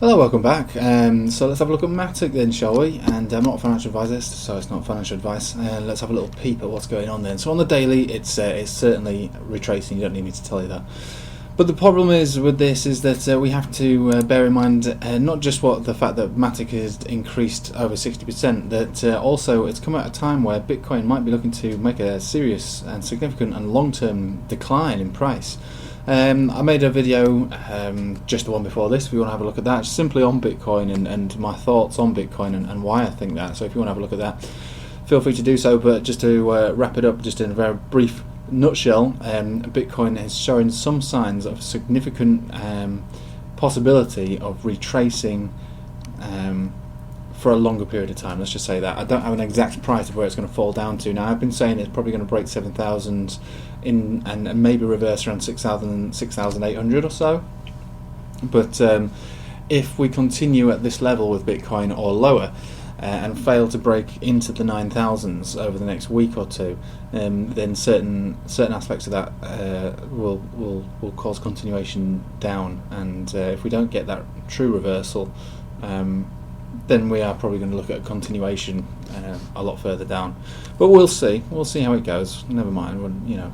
Hello, welcome back. So let's have a look at Matic then, shall we? And I'm not a financial advisor, so it's not financial advice. Let's have a little peep at what's going on then. So on the daily, it's certainly retracing. You don't need me to tell you that. But the problem is with this is that we have to bear in mind not just the fact that Matic has increased over 60%, that also it's come at a time where Bitcoin might be looking to make a serious and significant and long-term decline in price. I made a video, just the one before this, if you want to have a look at that, simply on Bitcoin and my thoughts on Bitcoin and why I think that. So if you want to have a look at that, feel free to do so. But just to wrap it up, just in a very brief nutshell, Bitcoin is showing some signs of significant possibility of retracing for a longer period of time. Let's just say that. I don't have an exact price of where it's going to fall down to. Now, I've been saying it's probably going to break 7,000 and maybe reverse around 6,800 or so. But if we continue at this level with Bitcoin or lower and fail to break into the 9,000s over the next week or two, then certain aspects of that will cause continuation down. And if we don't get that true reversal, then we are probably going to look at a continuation a lot further down. But we'll see how it goes. Never mind,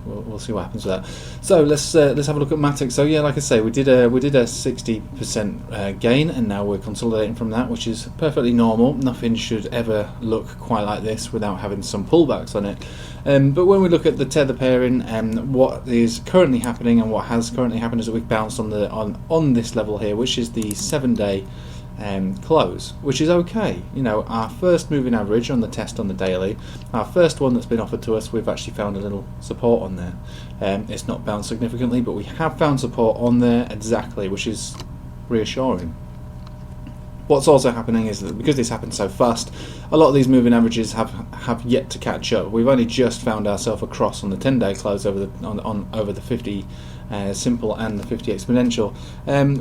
we'll see what happens with that. So let's have a look at Matic. So yeah, like I say, we did a 60% gain, and now we're consolidating from that, which is perfectly normal. Nothing should ever look quite like this without having some pullbacks on it. But when we look at the tether pairing and what is currently happening and what has currently happened is that we've bounced on this level here, which is the 7-day close, which is okay. Our first moving average on the test on the daily, our first one that's been offered to us, we've actually found a little support on there. It's not bounced significantly, but we have found support on there exactly, which is reassuring. What's also happening is that because this happened so fast, a lot of these moving averages have yet to catch up. We've only just found ourselves across on the 10-day close over the 50 simple and the 50 exponential,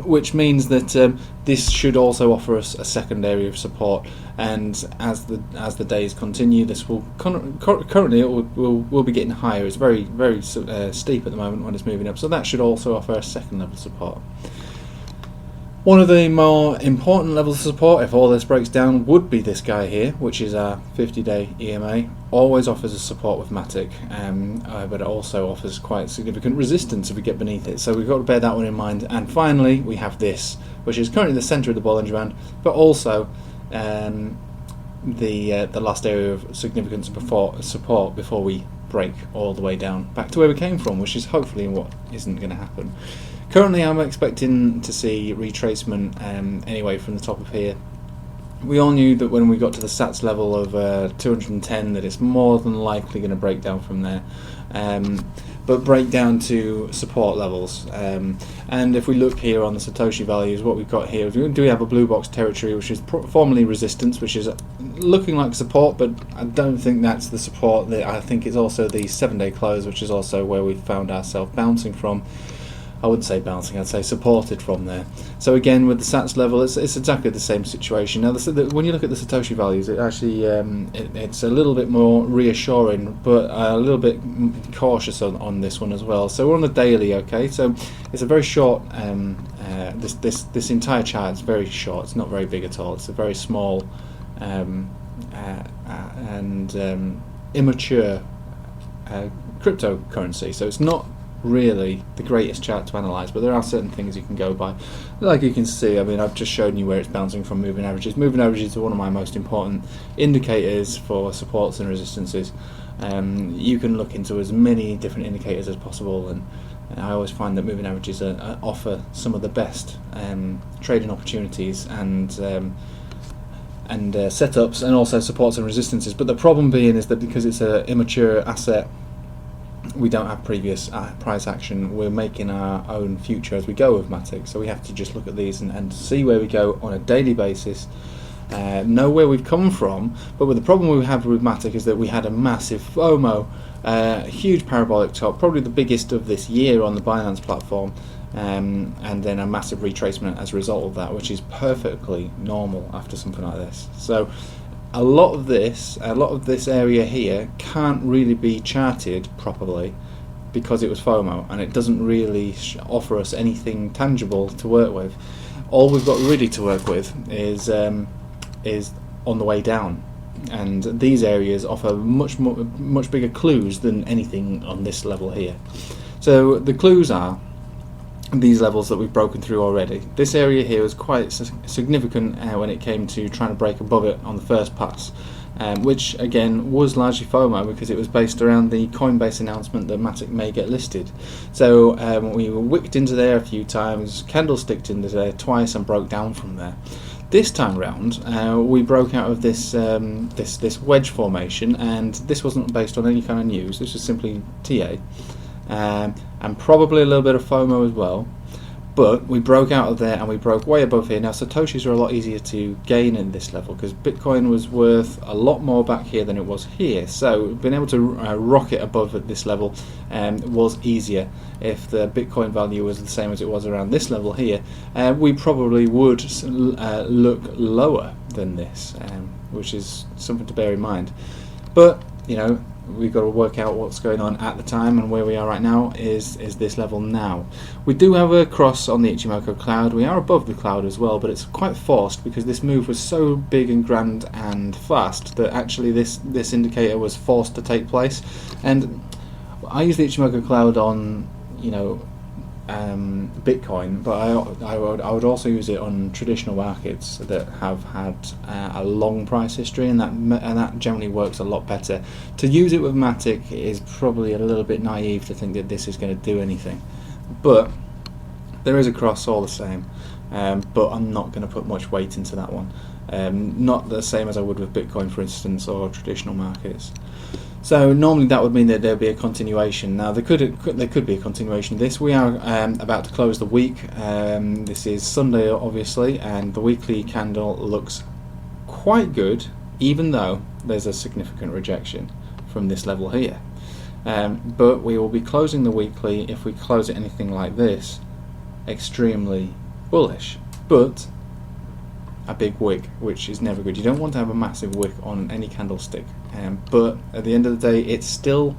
which means that this should also offer us a second area of support. And as the days continue, this will currently it will be getting higher. It's very steep at the moment when it's moving up, so that should also offer a second level of support. One of the more important levels of support, if all this breaks down, would be this guy here, which is our 50-day EMA. Always offers us support with Matic, but it also offers quite significant resistance if we get beneath it. So we've got to bear that one in mind. And finally, we have this, which is currently the centre of the Bollinger Band, but also the last area of significant support before we break all the way down back to where we came from, which is hopefully what isn't going to happen. Currently, I'm expecting to see retracement anyway from the top of here. We all knew that when we got to the sats level of 210 that it's more than likely going to break down from there, but break down to support levels. And if we look here on the Satoshi values, what we've got here, do we have a blue box territory, which is formerly resistance, which is looking like support, but I don't think that's the support. I think it's also the 7-day close, which is also where we found ourselves bouncing from. I wouldn't say bouncing, I'd say supported from there. So again, with the sats level, it's exactly the same situation. Now, when you look at the Satoshi values, it actually it's a little bit more reassuring, but a little bit cautious on this one as well. So we're on the daily, okay? So it's a very short. This entire chart is very short. It's not very big at all. It's a very small and immature cryptocurrency. So it's not really the greatest chart to analyse, but there are certain things you can go by. Like you can see, I mean, I've just shown you where it's bouncing from moving averages. Moving averages are one of my most important indicators for supports and resistances. You can look into as many different indicators as possible, and I always find that moving averages offer some of the best trading opportunities and setups, and also supports and resistances. But the problem being is that because it's an immature asset, we don't have previous price action. We're making our own future as we go with Matic, so we have to just look at these and see where we go on a daily basis, know where we've come from. But with the problem we have with Matic is that we had a massive FOMO, huge parabolic top, probably the biggest of this year on the Binance platform, and then a massive retracement as a result of that, which is perfectly normal after something like this. So a lot of this area here can't really be charted properly because it was FOMO, and it doesn't really offer us anything tangible to work with. all we've got really to work with is on the way down, and these areas offer much bigger clues than anything on this level here. So the clues are these levels that we've broken through already. This area here was quite significant when it came to trying to break above it on the first pass, which again was largely FOMO because it was based around the Coinbase announcement that Matic may get listed. So we were wicked into there a few times, candlesticked into there twice and broke down from there. This time round, we broke out of this this wedge formation, and this wasn't based on any kind of news. This was simply TA. And probably a little bit of FOMO as well, but we broke out of there and we broke way above here. Now Satoshis are a lot easier to gain in this level because Bitcoin was worth a lot more back here than it was here, so being able to rocket above at this level was easier. If the Bitcoin value was the same as it was around this level here, we probably would look lower than this, which is something to bear in mind. But you know, we've got to work out what's going on at the time, and where we are right now is this level now. We do have a cross on the Ichimoku cloud. We are above the cloud as well, but it's quite forced because this move was so big and grand and fast that actually this indicator was forced to take place. And I use the Ichimoku cloud on, you know, Bitcoin, but I would also use it on traditional markets that have had a long price history, and that generally works a lot better. To use it with Matic is probably a little bit naive to think that this is going to do anything, but there is a cross all the same. But I'm not going to put much weight into that one. Not the same as I would with Bitcoin, for instance, or traditional markets. So normally that would mean that there'd be a continuation. Now there could be a continuation of this. We are about to close the week. This is Sunday, obviously, and the weekly candle looks quite good, even though there's a significant rejection from this level here. But we will be closing the weekly, if we close it anything like this, extremely bullish. But a big wick, which is never good. You don't want to have a massive wick on any candlestick, but at the end of the day it still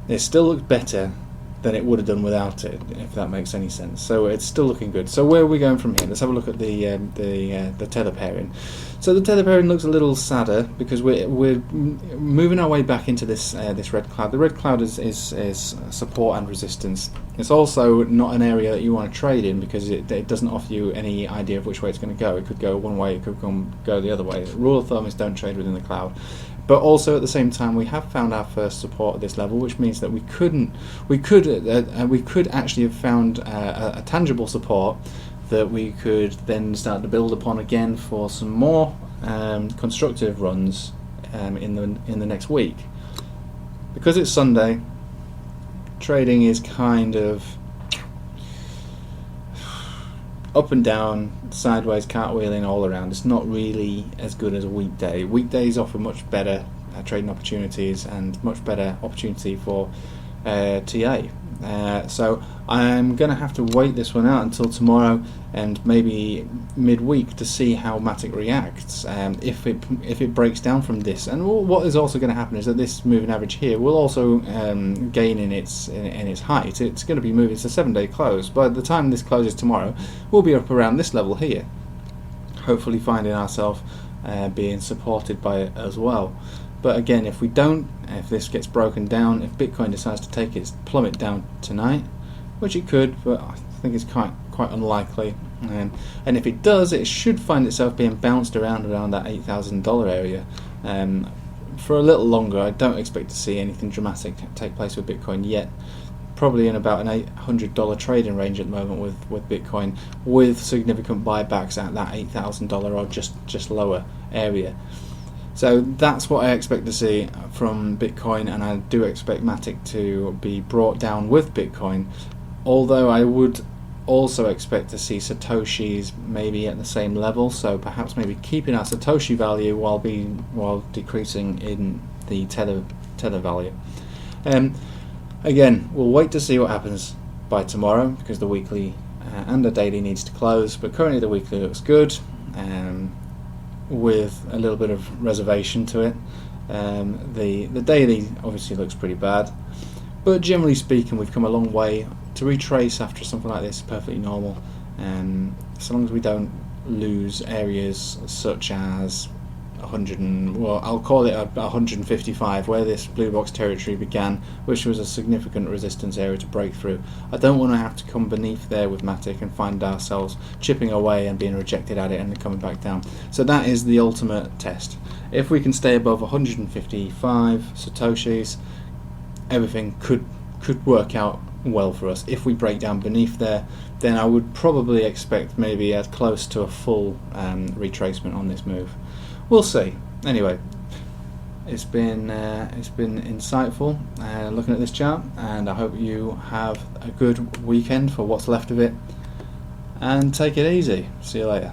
looks better than it would have done without it, if that makes any sense. So it's still looking good. So where are we going from here? Let's have a look at the tether pairing. So the tether pairing looks a little sadder because we're moving our way back into this red cloud. The red cloud is support and resistance. It's also not an area that you want to trade in because it doesn't offer you any idea of which way it's going to go. It could go one way, it could go the other way. The rule of thumb is don't trade within the cloud. But also at the same time, we have found our first support at this level, which means that we could actually have found a tangible support that we could then start to build upon again for some more constructive runs in the next week. Because it's Sunday, trading is kind of up and down, sideways, cartwheeling all around. It's not really as good as a weekday. Weekdays offer much better trading opportunities and much better opportunity for TA. So I'm going to have to wait this one out until tomorrow and maybe midweek to see how Matic reacts. If it breaks down from this, and what is also going to happen is that this moving average here will also gain in its height. It's going to be moving. It's a 7-day close. By the time this closes tomorrow, we'll be up around this level here, hopefully finding ourselves being supported by it as well. But again, if this gets broken down, if Bitcoin decides to take its plummet down tonight, which it could, but I think it's quite unlikely, and if it does, it should find itself being bounced around that $8,000 area for a little longer. I don't expect to see anything dramatic take place with Bitcoin yet. Probably in about an $800 trading range at the moment with Bitcoin, with significant buybacks at that $8,000 or just lower area. So that's what I expect to see from Bitcoin, and I do expect Matic to be brought down with Bitcoin, although I would also expect to see Satoshis maybe at the same level, so perhaps maybe keeping our Satoshi value while decreasing in the tether value. Again, we'll wait to see what happens by tomorrow because the weekly and the daily needs to close, but currently the weekly looks good. With a little bit of reservation to it. The daily obviously looks pretty bad, but generally speaking we've come a long way. To retrace after something like this is perfectly normal, and so long as we don't lose areas such as 100 well, I'll call it 155, where this blue box territory began, which was a significant resistance area to break through. I don't want to have to come beneath there with Matic and find ourselves chipping away and being rejected at it and coming back down. So that is the ultimate test. If we can stay above 155 Satoshis, everything could work out well for us. If we break down beneath there, then I would probably expect maybe as close to a full retracement on this move. We'll see. Anyway, it's been insightful looking at this chart, and I hope you have a good weekend for what's left of it, and take it easy. See you later.